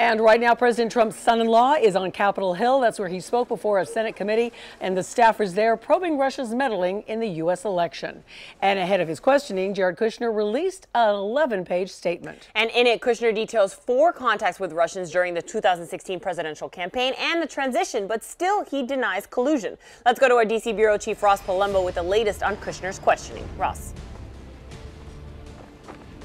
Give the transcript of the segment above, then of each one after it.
And right now, President Trump's son-in-law is on Capitol Hill. That's where he spoke before a Senate committee, and the staffers there probing Russia's meddling in the U.S. election. And ahead of his questioning, Jared Kushner released an 11-page statement. And in it, Kushner details 4 contacts with Russians during the 2016 presidential campaign and the transition, but still he denies collusion. Let's go to our D.C. Bureau Chief Ross Palumbo with the latest on Kushner's questioning. Ross.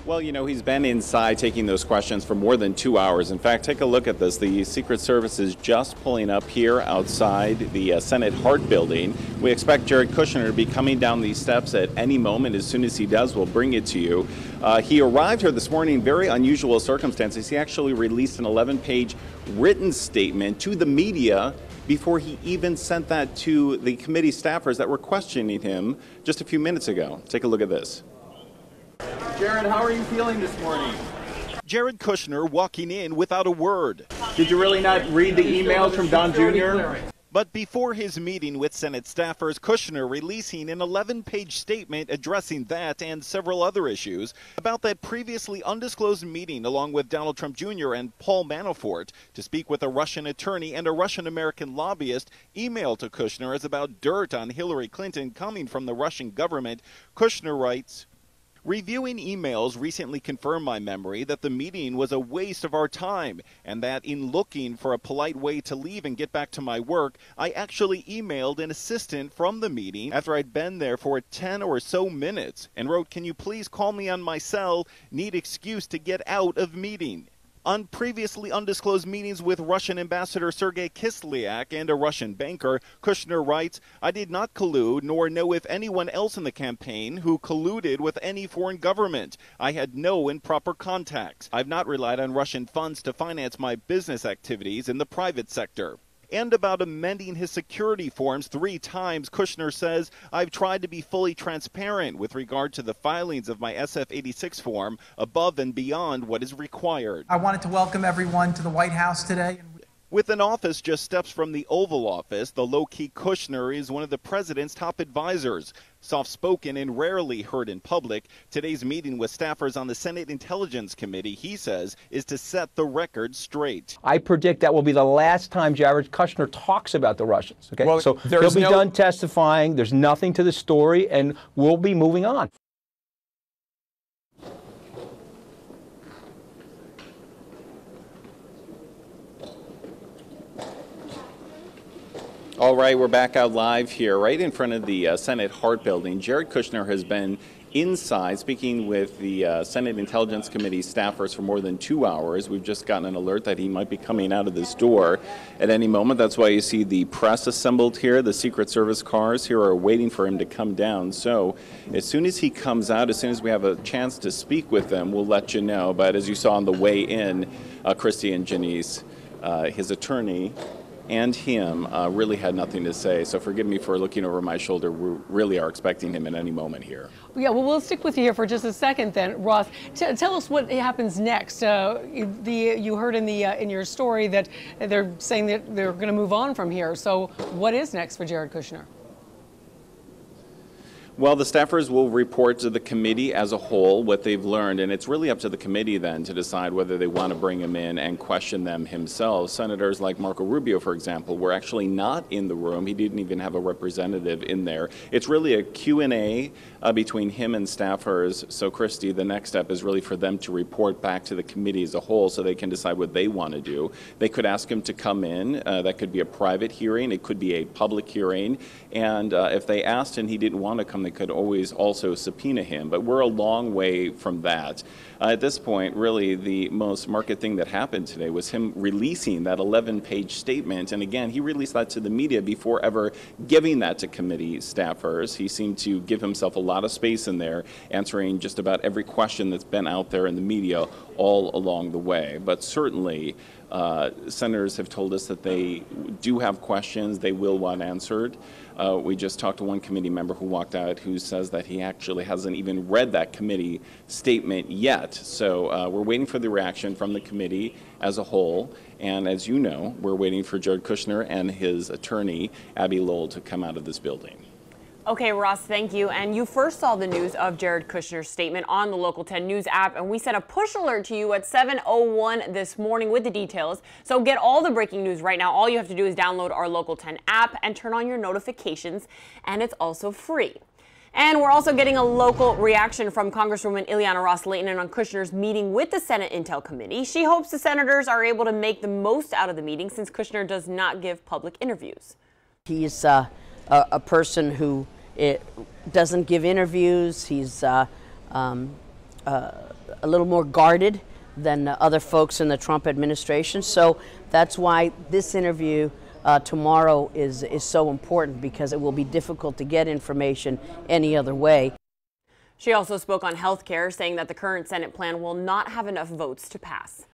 Well, you know, he's been inside taking those questions for more than 2 hours. In fact, take a look at this. The Secret Service is just pulling up here outside the Senate Hart building. We expect Jared Kushner to be coming down these steps at any moment. As soon as he does, we'll bring it to you. He arrived here this morning in very unusual circumstances. He actually released an 11-page written statement to the media before he even sent that to the committee staffers that were questioning him just a few minutes ago. Take a look at this. Jared, how are you feeling this morning? Jared Kushner walking in without a word. Did you really not read the emails from Don Jr.? But before his meeting with Senate staffers, Kushner releasing an 11-page statement addressing that and several other issues about that previously undisclosed meeting along with Donald Trump Jr. and Paul Manafort to speak with a Russian attorney and a Russian-American lobbyist. Emailed to Kushner is about dirt on Hillary Clinton coming from the Russian government. Kushner writes, "Reviewing emails recently confirmed my memory that the meeting was a waste of our time and that in looking for a polite way to leave and get back to my work, I actually emailed an assistant from the meeting after I'd been there for 10 or so minutes and wrote, 'Can you please call me on my cell? Need excuse to get out of meeting.' On previously undisclosed meetings with Russian Ambassador Sergei Kislyak and a Russian banker, Kushner writes, 'I did not collude nor know if anyone else in the campaign who colluded with any foreign government. I had no improper contacts. I've not relied on Russian funds to finance my business activities in the private sector.' And about amending his security forms 3 times, Kushner says, 'I've tried to be fully transparent with regard to the filings of my SF-86 form above and beyond what is required.' I wanted to welcome everyone to the White House today. With an office just steps from the Oval Office, the low-key Kushner is one of the president's top advisors. Soft-spoken and rarely heard in public, today's meeting with staffers on the Senate Intelligence Committee, he says, is to set the record straight. I predict that will be the last time Jared Kushner talks about the Russians. Okay, well, so he'll be done testifying. There's nothing to the story, and we'll be moving on. All right, we're back out live here, right in front of the Senate Hart building. Jared Kushner has been inside speaking with the Senate Intelligence Committee staffers for more than 2 hours. We've just gotten an alert that he might be coming out of this door at any moment. That's why you see the press assembled here. The Secret Service cars here are waiting for him to come down. So as soon as he comes out, as soon as we have a chance to speak with them, we'll let you know. But as you saw on the way in, Christy and Janice, his attorney, and him really had nothing to say. So forgive me for looking over my shoulder. We really are expecting him at any moment here. Yeah, well, we'll stick with you here for just a second then, Ross. Tell us what happens next. You heard in your story that they're saying that they're going to move on from here. So what is next for Jared Kushner? Well, the staffers will report to the committee as a whole what they've learned, and it's really up to the committee then to decide whether they want to bring him in and question them himself. Senators like Marco Rubio, for example, were actually not in the room. He didn't even have a representative in there. It's really a Q&A between him and staffers. So, Christy, the next step is really for them to report back to the committee as a whole so they can decide what they want to do. They could ask him to come in. That could be a private hearing. It could be a public hearing. And if they asked and he didn't want to come, they could always also subpoena him. But we're a long way from that. At this point, really, the most marked thing that happened today was him releasing that 11-page statement. And again, he released that to the media before ever giving that to committee staffers. He seemed to give himself a lot of space in there, answering just about every question that's been out there in the media all along the way. But certainly, senators have told us that they do have questions they will want answered. We just talked to one committee member who walked out who says that he actually hasn't even read that committee statement yet. So we're waiting for the reaction from the committee as a whole. And as you know, we're waiting for Jared Kushner and his attorney, Abby Lowell, to come out of this building. Okay, Ross, thank you. And you first saw the news of Jared Kushner's statement on the Local 10 News app, and we sent a push alert to you at 7:01 this morning with the details. So get all the breaking news right now. All you have to do is download our Local 10 app and turn on your notifications, and it's also free. And we're also getting a local reaction from Congresswoman Ileana Ros-Lehtinen on Kushner's meeting with the Senate Intel Committee. She hopes the senators are able to make the most out of the meeting since Kushner does not give public interviews. He's a person who doesn't give interviews. He's a little more guarded than other folks in the Trump administration. So that's why this interview tomorrow is so important, because it will be difficult to get information any other way. She also spoke on health care, saying that the current Senate plan will not have enough votes to pass.